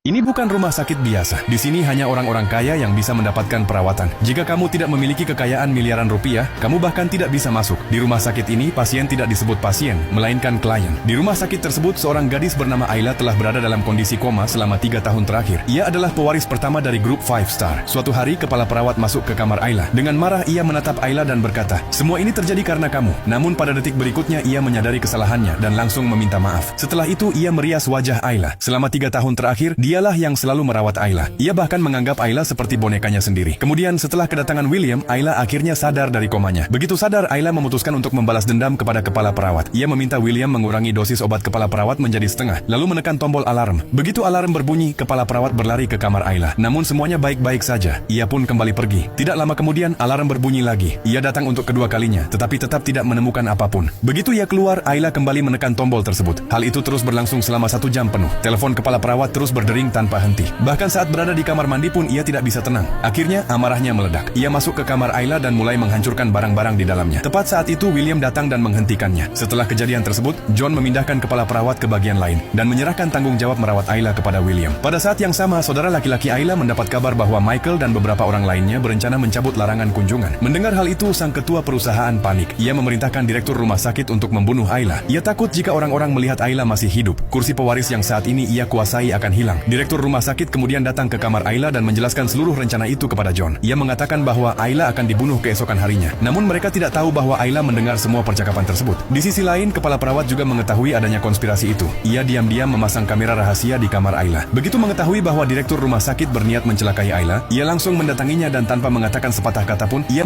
Ini bukan rumah sakit biasa. Di sini hanya orang-orang kaya yang bisa mendapatkan perawatan. Jika kamu tidak memiliki kekayaan miliaran rupiah, kamu bahkan tidak bisa masuk. Di rumah sakit ini, pasien tidak disebut pasien, melainkan klien. Di rumah sakit tersebut, seorang gadis bernama Ayla telah berada dalam kondisi koma selama 3 tahun terakhir. Ia adalah pewaris pertama dari grup 5 Star. Suatu hari, kepala perawat masuk ke kamar Ayla. Dengan marah, ia menatap Ayla dan berkata, "Semua ini terjadi karena kamu." Namun pada detik berikutnya, ia menyadari kesalahannya dan langsung meminta maaf. Setelah itu, ia merias wajah Ayla. Selama 3 tahun terakhir, dialah yang selalu merawat Ayla. Ia bahkan menganggap Ayla seperti bonekanya sendiri. Kemudian setelah kedatangan William, Ayla akhirnya sadar dari komanya. Begitu sadar, Ayla memutuskan untuk membalas dendam kepada kepala perawat. Ia meminta William mengurangi dosis obat kepala perawat menjadi setengah, lalu menekan tombol alarm. Begitu alarm berbunyi, kepala perawat berlari ke kamar Ayla. Namun semuanya baik-baik saja. Ia pun kembali pergi. Tidak lama kemudian, alarm berbunyi lagi. Ia datang untuk kedua kalinya, tetapi tetap tidak menemukan apapun. Begitu ia keluar, Ayla kembali menekan tombol tersebut. Hal itu terus berlangsung selama 1 jam penuh. Telepon kepala perawat terus berdering tanpa henti. Bahkan saat berada di kamar mandi pun ia tidak bisa tenang. Akhirnya amarahnya meledak. Ia masuk ke kamar Ayla dan mulai menghancurkan barang-barang di dalamnya. Tepat saat itu William datang dan menghentikannya. Setelah kejadian tersebut, John memindahkan kepala perawat ke bagian lain dan menyerahkan tanggung jawab merawat Ayla kepada William. Pada saat yang sama, saudara laki-laki Ayla mendapat kabar bahwa Michael dan beberapa orang lainnya berencana mencabut larangan kunjungan. Mendengar hal itu, sang ketua perusahaan panik. Ia memerintahkan direktur rumah sakit untuk membunuh Ayla. Ia takut jika orang-orang melihat Ayla masih hidup, kursi pewaris yang saat ini ia kuasai akan hilang. Direktur rumah sakit kemudian datang ke kamar Ayla dan menjelaskan seluruh rencana itu kepada John. Ia mengatakan bahwa Ayla akan dibunuh keesokan harinya. Namun mereka tidak tahu bahwa Ayla mendengar semua percakapan tersebut. Di sisi lain, kepala perawat juga mengetahui adanya konspirasi itu. Ia diam-diam memasang kamera rahasia di kamar Ayla. Begitu mengetahui bahwa direktur rumah sakit berniat mencelakai Ayla, ia langsung mendatanginya dan tanpa mengatakan sepatah kata pun, ia